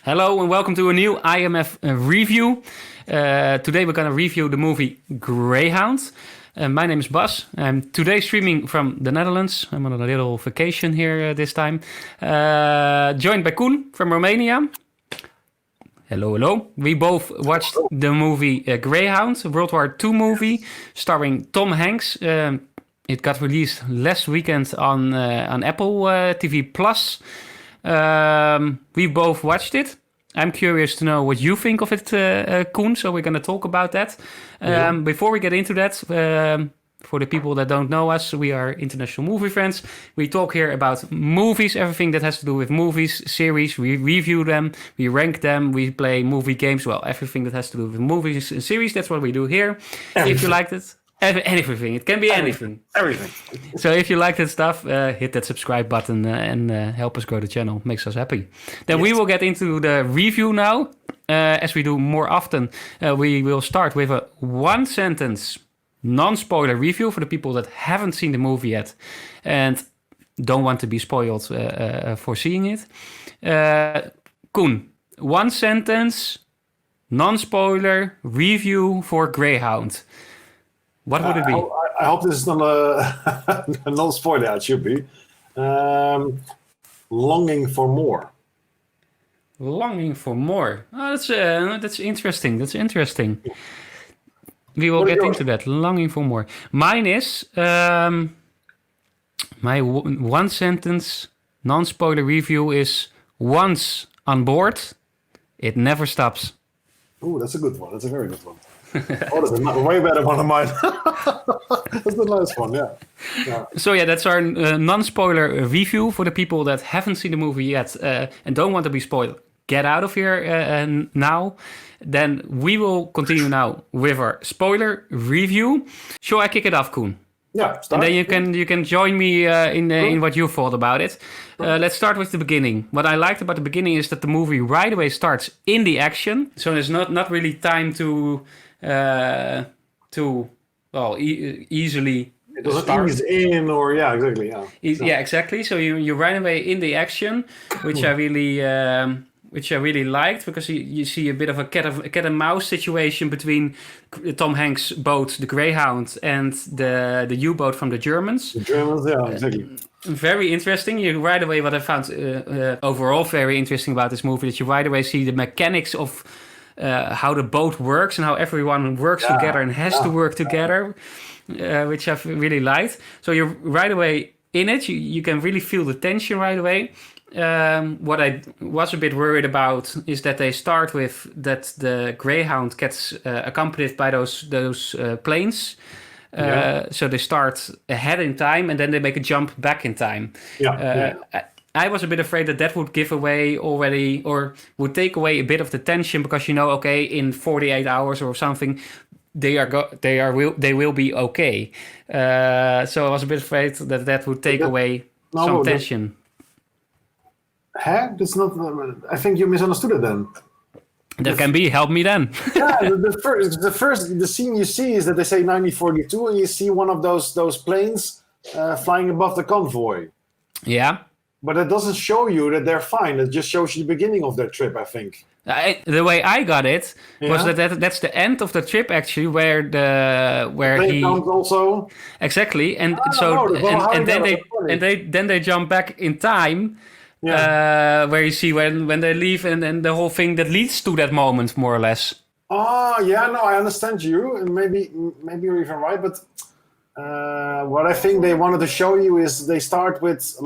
Hello and welcome to a new IMF review. Today we're going to review the movie Greyhound. My name is Bas. I'm today streaming from the Netherlands. I'm on a little vacation here this time. Joined by Koen from Romania. Hello, hello. We both watched the movie Greyhound, a World War II movie starring Tom Hanks. It got released last weekend on Apple TV Plus. We both watched it. I'm curious to know what you think of it, Koen, so we're going to talk about that. Before we get into that, for the people that don't know us, we are international movie friends. We talk here about movies, everything that has to do with movies, series. We review them, we rank them, we play movie games. Well, everything that has to do with movies and series, that's what we do here. Everything. If you liked it, anything. It can be anything. Everything. So if you like that stuff, hit that subscribe button and help us grow the channel. Makes us happy. Then we will get into the review now. As we do more often, we will start with a one-sentence non-spoiler review for the people that haven't seen the movie yet and don't want to be spoiled for seeing it. Koen, one-sentence non-spoiler review for Greyhound. What would it be? I hope this is not a non-spoiler. It should be. Longing for more. Longing for more. Oh, that's interesting. That's interesting. We will get into that. Longing for more. Mine is my one sentence non-spoiler review is once on board, it never stops. Ooh, that's a good one. That's a very good one. That's a way better one of mine. That's a nice one, yeah. So that's our non-spoiler review for the people that haven't seen the movie yet and don't want to be spoiled. Get out of here now. Then we will continue now with our spoiler review. Shall I kick it off, Koen? Yeah, And start. then you can join me in what you thought about it. Let's start with the beginning. What I liked about the beginning is that the movie right away starts in the action, so there's not really time to easily. It doesn't ease in, or exactly. Yeah, exactly. So you're right away in the action, which I really liked, because you see a bit of a cat and mouse situation between Tom Hanks' boat, the Greyhound, and the U-boat from the Germans. The Germans, yeah, exactly. Very interesting. You right away, what I found overall very interesting about this movie, that you right away see the mechanics of how the boat works and how everyone works together and has to work together, which I've really liked. So you're right away in it. You can really feel the tension right away. What I was a bit worried about is that they start with that the Greyhound gets accompanied by those planes. So they start ahead in time and then they make a jump back in time. I was a bit afraid that would give away already, or would take away a bit of the tension, because in 48 hours or something, they will be okay. So I was a bit afraid that would take away some tension. That's not. I think you misunderstood it then. That can be. Help me then. the scene you see is that they say 1942, and you see one of those planes flying above the convoy. Yeah. But it doesn't show you that they're fine. It just shows you the beginning of their trip, I think. The way I got it was that's the end of the trip, actually, where he also exactly, and then they jump back in time. Where you see when they leave and the whole thing that leads to that moment, more or less. I understand you, and maybe you're even right, but what I think they wanted to show you is they start with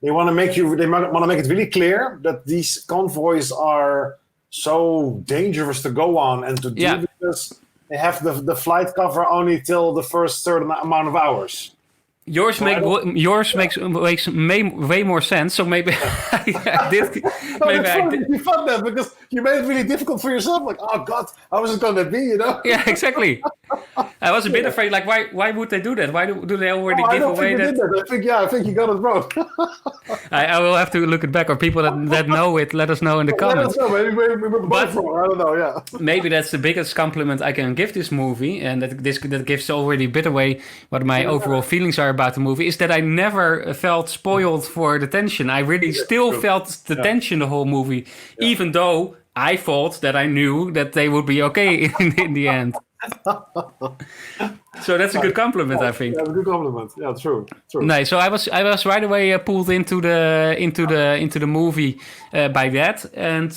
they want to make it really clear that these convoys are so dangerous to go on and to do, because they have the flight cover only till the first certain amount of hours. Yours makes way more sense. So maybe I did. You felt that because you made it really difficult for yourself. Like, oh God, how is it going to be? Yeah, exactly. I was a bit afraid. Like, why would they do that? Why do they already I give don't away think they that? did that. I think you got it wrong. I will have to look it back, or people that know it, let us know in the Let us comments. know. Maybe we were both But- wrong. I don't know. Yeah. Maybe that's the biggest compliment I can give this movie, and that gives already a bit away what my overall feelings are about the movie. Is that I never felt spoiled for the tension. I really still felt the tension the whole movie, even though I thought that I knew that they would be okay in the end. So that's a good compliment, I think. Yeah, a good compliment. Yeah, true. No, so I was right away pulled into the movie by that, and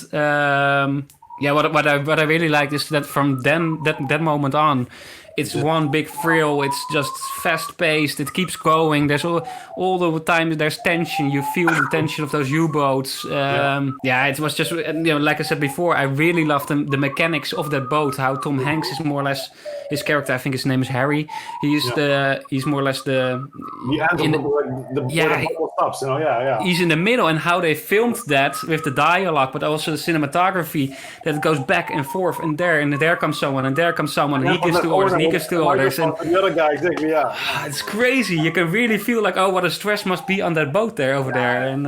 what I really liked is that from that moment on, it's one big thrill. It's just fast paced. It keeps going. There's all the time there's tension. You feel the tension of those U-boats. It was just like I said before, I really loved the mechanics of that boat. How Tom Hanks is more or less his character. I think his name is Harry. He's more or less the end of the boat stops. He's in the middle, and how they filmed that with the dialogue, but also the cinematography, that it goes back and forth, and there comes someone, and there comes someone, and he gives the orders, and he gives the orders, and the other guy, exactly, it's crazy. You can really feel like, oh, what a stress must be on that boat there over there. And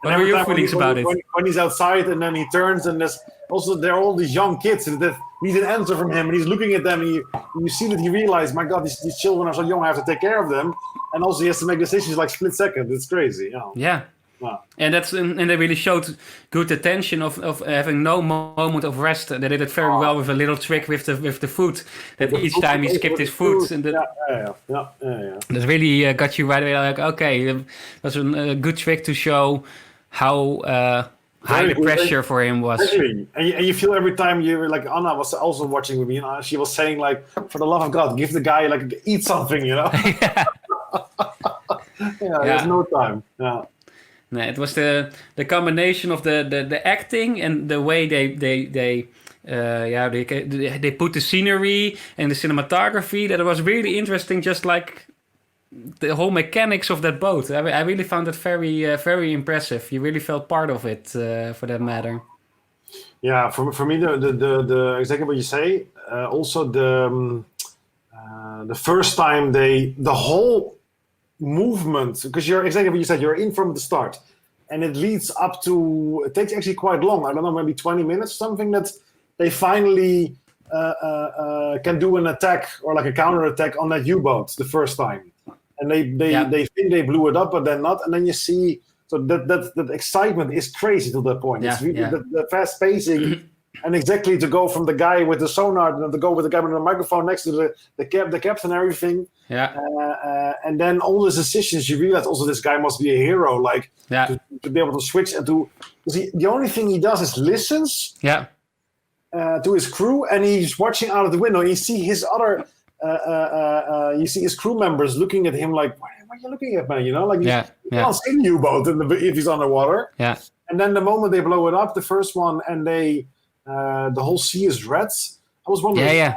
what were your feelings about it? When he's outside and then he turns, and there are all these young kids that need an answer from him, and he's looking at them, and you see that he realizes, my God, these children are so young, I have to take care of them, and also he has to make decisions like split second. It's crazy. Yeah. Wow. And they really showed good attention of having no moment of rest. They did it very well with a little trick with the foot. That each time he skipped his foot, and that really got you right away. Like, okay, that's a good trick to show how high the pressure for him was. Exactly. And you feel every time you like Anna was also watching with me, and she was saying like, for the love of God, give the guy like eat something, There's no time. Yeah. No, it was the combination of the acting and the way they put the scenery and the cinematography, that it was really interesting. Just like the whole mechanics of that boat, I really found it very very impressive. You really felt part of it, for that matter. Yeah, for me the exactly what you say. Also the first time the whole movement, because you're exactly what you said, you're in from the start, and it leads up to, it takes actually quite long, I don't know, maybe 20 minutes, something, that they finally can do an attack or like a counter attack on that U-boat the first time, and they think they blew it up, but then not, and then you see, so that excitement is crazy to that point. It's really the fast pacing. And exactly to go from the guy with the sonar and to go with the guy with the microphone next to the captain and everything. Yeah. And then all these decisions, you realize also this guy must be a hero, like to be able to switch and to. Because the only thing he does is listens. Yeah. To his crew, and he's watching out of the window. And you see his other, you see his crew members looking at him like, "What are you looking at, man?" Like you can't see the U-boat if he's underwater. Yeah. And then the moment they blow it up, the first one, and the whole sea is red. I was wondering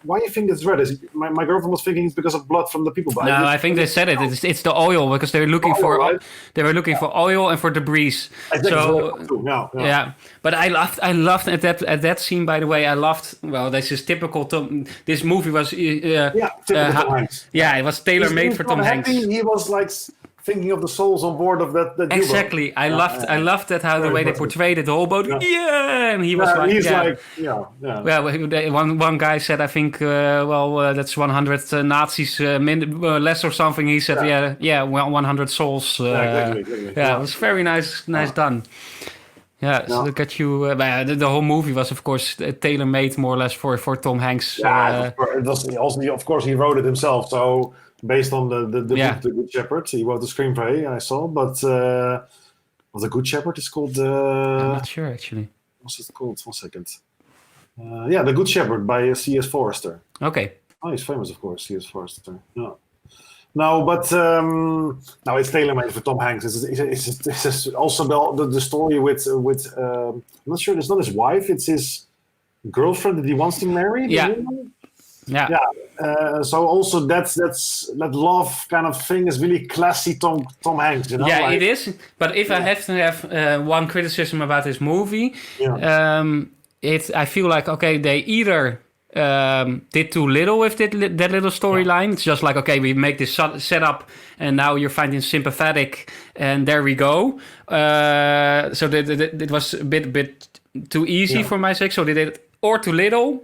why you think it's red. My girlfriend was thinking it's because of blood from the people. But no, I think they said it. It's the oil, because they were looking for oil and for debris. So But I loved at that scene. By the way, I loved. Well, this is typical. This movie was typical Tom Hanks. Yeah, it was tailor made for Tom Hanks. He was like thinking of the souls on board of that exactly. U-boat. I loved that, how the way they portrayed it, the whole boat. And he was one guy said, I think, that's 100 Nazis less or something. He said, 100 souls. Exactly. It was very nice done. Yeah, so look at you. The whole movie was, of course, tailor-made more or less for Tom Hanks. It was also, of course, he wrote it himself. So based on the book, The Good Shepherd, he wrote the screenplay, I saw. But The Good Shepherd is called. I'm not sure, actually. What's it called? 1 second. The Good Shepherd by C.S. Forrester. Okay. Oh, he's famous, of course, C.S. Forrester. Yeah. No, but it's tailor-made for Tom Hanks. It's also the story with I'm not sure, it's not his wife, it's his girlfriend that he wants to marry. So also that love kind of thing is really classy Tom Hanks. Yeah, it is. But if I have to have one criticism about this movie, I feel like, okay, they either did too little with that little storyline. It's just like, okay, we make this setup, and now you're finding sympathetic, and there we go. So it was a bit too easy for my sake. So they did or too little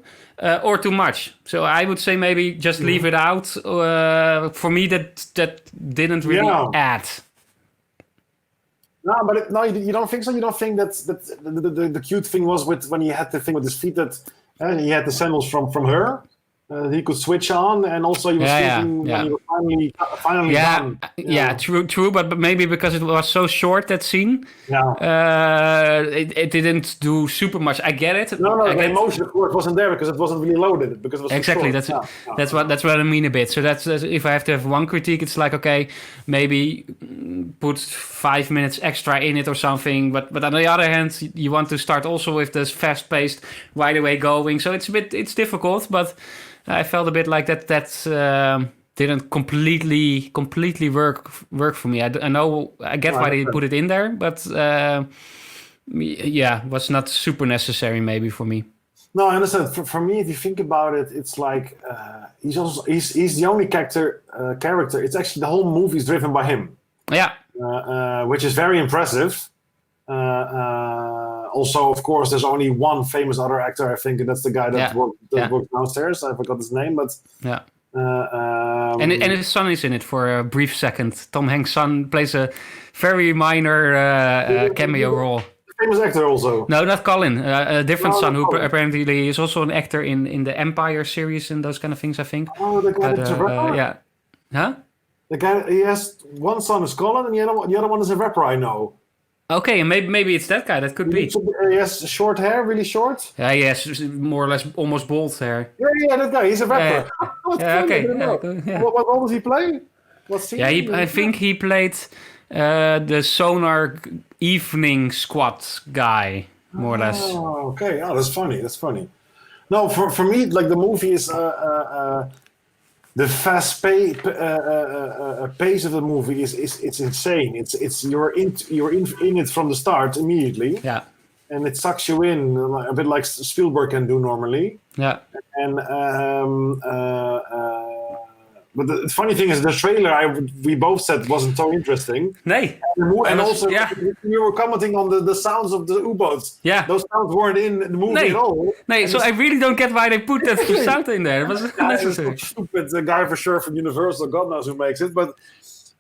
or too much. So I would say maybe just leave it out. For me, that didn't really add. No, but you don't think so? You don't think that the cute thing was when he had the thing with his feet that he had the sandals from her? He could switch on, and also he was sleeping when he was finally done. Yeah, true, but maybe because it was so short, that scene, it didn't do super much. I get it. No, the emotion, of course, wasn't there because it wasn't really loaded, because it was exactly so short. That's what I mean a bit. So that's if I have to have one critique, it's like, okay, maybe put 5 minutes extra in it or something. But on the other hand, you want to start also with this fast-paced, right away going. So it's difficult, but I felt a bit like that didn't completely work for me. I know, I get why they put it in there, but was not super necessary maybe for me. No, I understand. For me, if you think about it, it's like he's the only character. It's actually the whole movie is driven by him. Yeah, which is very impressive. Also, of course, there's only one famous other actor, I think, and that's the guy that works downstairs. I forgot his name, but and his son is in it for a brief second. Tom Hanks' son plays a very minor cameo role. Famous actor also. No, not Colin. A different son who apparently is also an actor in the Empire series and those kind of things, I think. Oh, the guy that's a rapper? Yeah. Huh? The guy, he has one son is Colin, and the other one is a rapper I know. Okay, and maybe it's that guy. That could be. He has short hair, really short. Yeah, he has more or less almost bald hair. Yeah, that guy. He's a rapper. Okay. What role does he play? I think he played the Sonar Evening Squad guy, more or less. Oh, okay. Oh, that's funny. No, for me, like the movie is the fast pace of the movie is insane. It's you're in it from the start immediately. Yeah. And it sucks you in a bit like Spielberg can do normally. Yeah. And but the funny thing is, the trailer we both said wasn't so interesting. Nee. And also, you were commenting on the sounds of the U-boats. Yeah. Those sounds weren't in the movie at all. Nee, so I really don't get why they put that sound in there. It was unnecessary. It's stupid. The guy for sure from Universal, God knows who makes it. But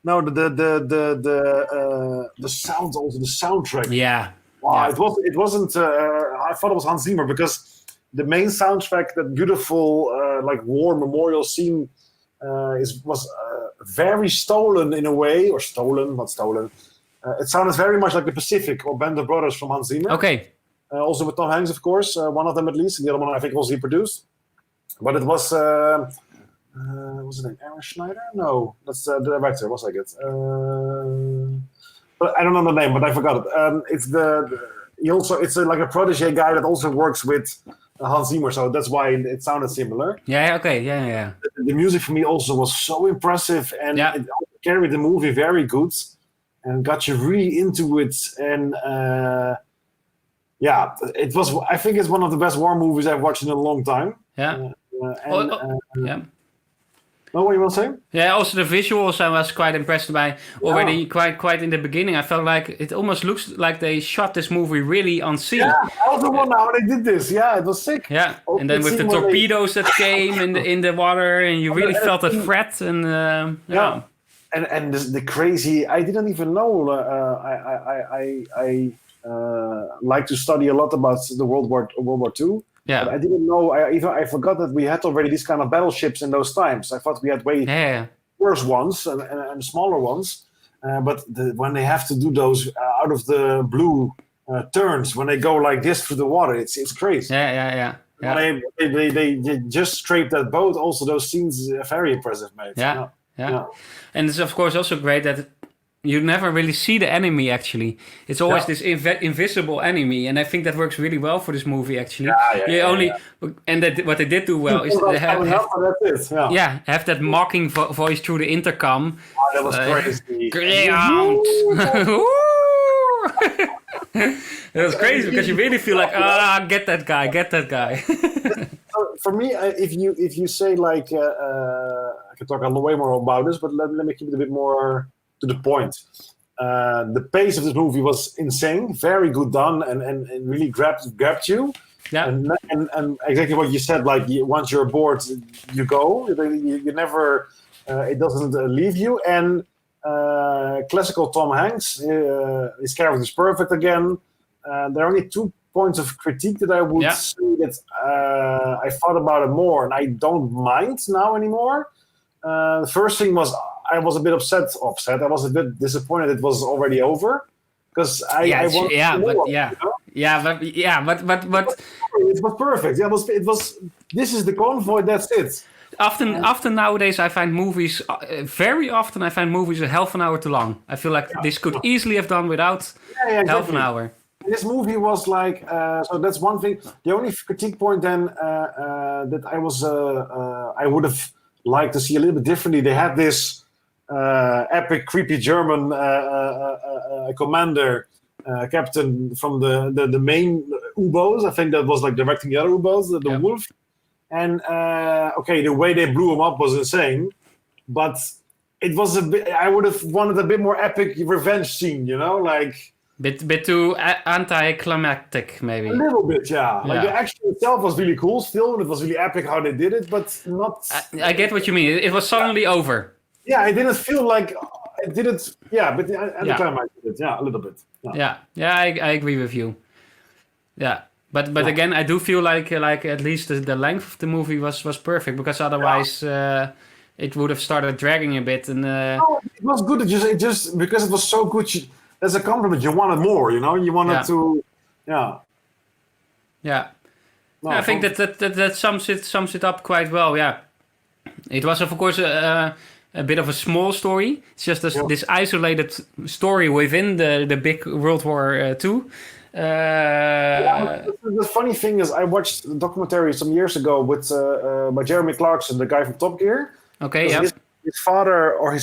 no, the sounds, also the soundtrack. Yeah. Wow, it wasn't. I thought it was Hans Zimmer, because the main soundtrack, that beautiful like war memorial scene, was very stolen in a way, or not stolen. It sounded very much like the Pacific or Band of Brothers from Hans Zimmer. Okay. Also with Tom Hanks, of course, one of them at least. And the other one, I think, was he produced. But it was, was it Aaron Schneider? No, that's the director. Was I good? But I don't know the name, but I forgot it. It's like a protege guy that also works with Hans Zimmer, so that's why it sounded similar. Yeah. Okay. Yeah. The music for me also was so impressive, and it carried the movie very good, and got you really into it. And it was. I think it's one of the best war movies I've watched in a long time. Yeah. Yeah. Oh, what you want to say? Yeah, also the visuals I was quite impressed by already quite in the beginning. I felt like it almost looks like they shot this movie really on sea. Yeah, I also wonder how they did this. Yeah, it was sick. Yeah, and then with the torpedoes that came in the water, and you really felt the threat. And and the crazy. I didn't even know. I like to study a lot about the World War II. Yeah, but I didn't know. I forgot that we had already these kind of battleships in those times. I thought we had way worse ones and smaller ones. But when they have to do those out of the blue turns, when they go like this through the water, it's crazy. Yeah. They just scraped that boat. Also, those scenes are very impressive, mate. Yeah. And it's of course also great that you never really see the enemy, actually. It's always this invisible enemy, and I think that works really well for this movie, actually. And what they did do well is have that mocking voice through the intercom. Oh, that was crazy. Greyhound! It was crazy because you really feel like, get that guy. for me, if you say like I can talk a way more about this, but let me keep it a bit more to the point. The pace of this movie was insane, very good done, and really grabbed you. Yeah. And exactly what you said. Like once you're bored, you go. You never. It doesn't leave you. And classical Tom Hanks, his character is perfect again. There are only 2 points of critique that I would say that I thought about it more, and I don't mind now anymore. The first thing was I was a bit upset. I was a bit disappointed it was already over because I wanted more, but it was perfect. Yeah, it was. This is the convoy. That's it. Often nowadays, I find movies. Very often, I find movies a half an hour too long. I feel like this could easily have done without half an hour. This movie was like so. That's one thing. The only critique point then that I would have liked to see a little bit differently. They had this epic, creepy German commander, captain from the main U-boats. I think that was like directing the other U-boats, the Wolf. And okay, the way they blew him up was insane, but it was a bit. I would have wanted a bit more epic revenge scene, like bit too anticlimactic, maybe. A little bit, yeah. Like the action itself was really cool, still, and it was really epic how they did it, but not. I get what you mean. It was suddenly over. Yeah, it didn't feel like it didn't. Yeah, but at the time I did it. Yeah, a little bit. Yeah. I agree with you. Yeah. But again, I do feel like at least the length of the movie was perfect, because otherwise it would have started dragging a bit. And no, it was good. It just because it was so good. As a compliment, you wanted more. You wanted to. Yeah. Yeah. No, I think that sums it up quite well. Yeah. It was of course a bit of a small story. It's just this isolated story within the big World War II. The funny thing is, I watched a documentary some years ago with by Jeremy Clarkson, the guy from Top Gear. Okay, yeah. His father, or I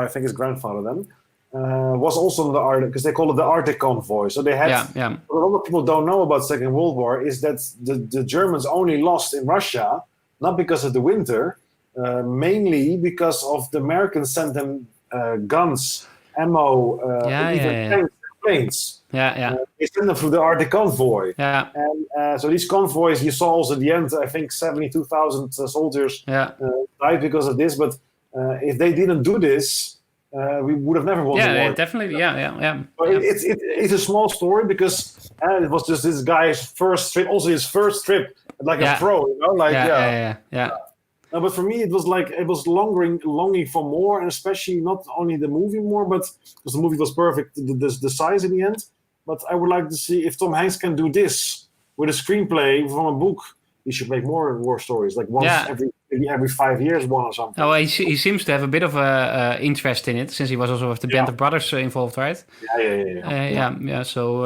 think his grandfather then, was also in the Arctic, because they call it the Arctic Convoy. So they had. What a lot of people don't know about Second World War is that the Germans only lost in Russia, not because of the winter, mainly because of the Americans sent them guns, ammo, even planes. They sent them through the Arctic Convoy. Yeah. And so these convoys, you saw also at the end, I think 72,000 soldiers died because of this. But if they didn't do this, we would have never won the war. Yeah, definitely. But it's a small story because it was just this guy's first trip, also his first trip, like a pro, No, but for me, it was longing for more, and especially not only the movie more, but because the movie was perfect, the size in the end. But I would like to see if Tom Hanks can do this with a screenplay from a book. He should make more war stories, like once every 5 years, one or something. Oh, he seems to have a bit of a interest in it, since he was also with the Band of Brothers involved, right? Yeah. So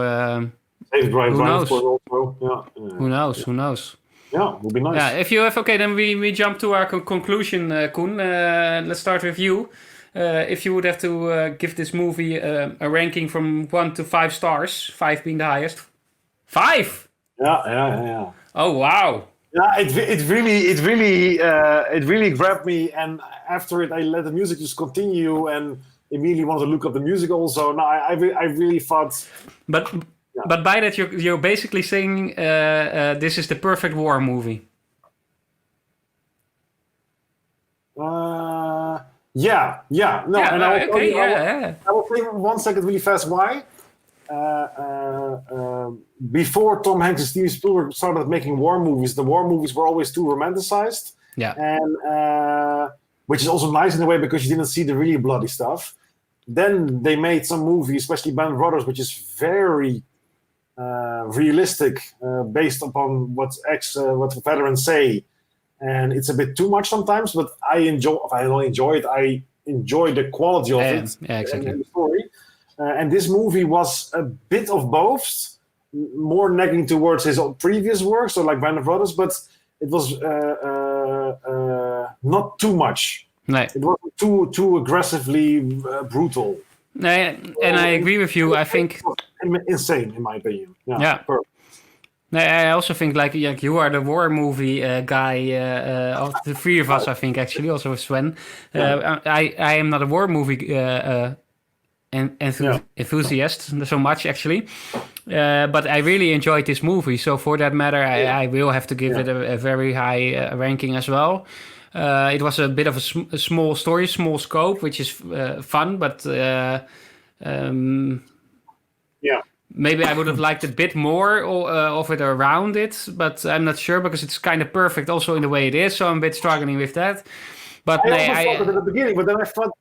who knows? Also. Who knows? Yeah, would be nice. Yeah, if you have then we jump to our conclusion, Koen. Let's start with you. If you would have to give this movie a ranking from 1 to 5 stars, 5 being the highest. 5. Yeah. Oh wow. Yeah, it really grabbed me, and after it, I let the music just continue, and immediately wanted to look up the music also. No, I really thought. But by that, you're basically saying this is the perfect war movie. I will think 1 second really fast why. Before Tom Hanks and Steven Spielberg started making war movies, the war movies were always too romanticized. Yeah. And which is also nice in a way because you didn't see the really bloody stuff. Then they made some movies, especially Band of Brothers, which is very realistic, based upon what veterans say, and it's a bit too much sometimes. But I don't enjoy it. I enjoy the quality of it, exactly. and the story. And this movie was a bit of both, more nagging towards his previous work, so like Band of Brothers, but it was not too much. No. It wasn't too aggressively brutal. And I agree with you. I think insane, in my opinion. Yeah. Perfect. I also think like you are the war movie guy of the three of us. I think actually also with Sven. I am not a war movie enthusiast so much actually, but I really enjoyed this movie. So for that matter, I will have to give it a very high ranking as well. It was a bit of a small story, small scope, which is fun, but maybe I would have liked a bit more of it around it, but I'm not sure because it's kind of perfect also in the way it is. So I'm a bit struggling with that. But I also thought it at the beginning, but then I thought,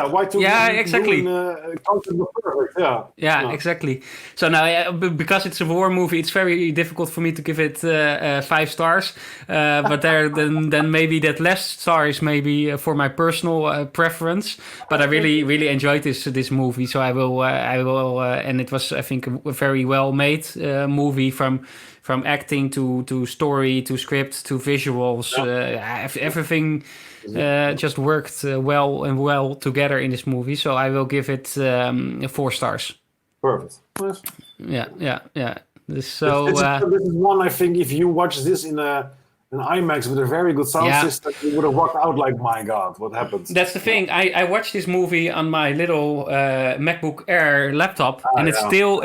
why to exactly. content was perfect? Yeah, exactly. So now, because it's a war movie, it's very difficult for me to give it 5 stars. But then maybe that less stars maybe for my personal preference. But I really enjoyed this movie, so I will, and it was, I think, a very well made movie from acting to story to script to visuals. Everything just worked well together in this movie. So I will give it 4 stars. Perfect. Yeah. So this is one, I think, if you watch this in an IMAX with a very good sound system, you would have walked out like, my God, what happened? That's the thing. I watched this movie on my little MacBook Air laptop, and it still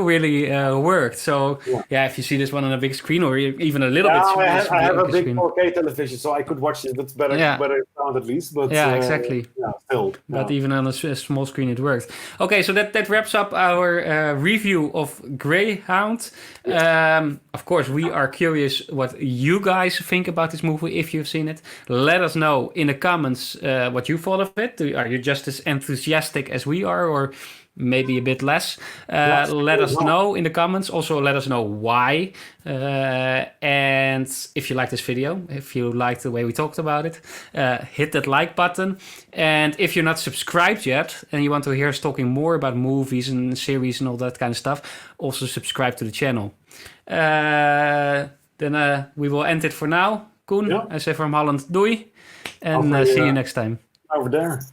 really worked. So if you see this one on a big screen or even a little bit, I have a big 4K television, so I could watch it with better sound at least. But exactly. Still. But even on a small screen, it worked. Okay, so that wraps up our review of Greyhound. Of course, we are curious what you guys think about this movie if you've seen it. Let us know in the comments what you thought of it. Are you just as enthusiastic as we are, or maybe a bit less? Let us know in the comments. Also, let us know why. And if you like this video, if you like the way we talked about it, hit that like button. And if you're not subscribed yet and you want to hear us talking more about movies and series and all that kind of stuff, also subscribe to the channel. Then we will end it for now. Koen, I say from Holland, doei. And see you next time. Over there.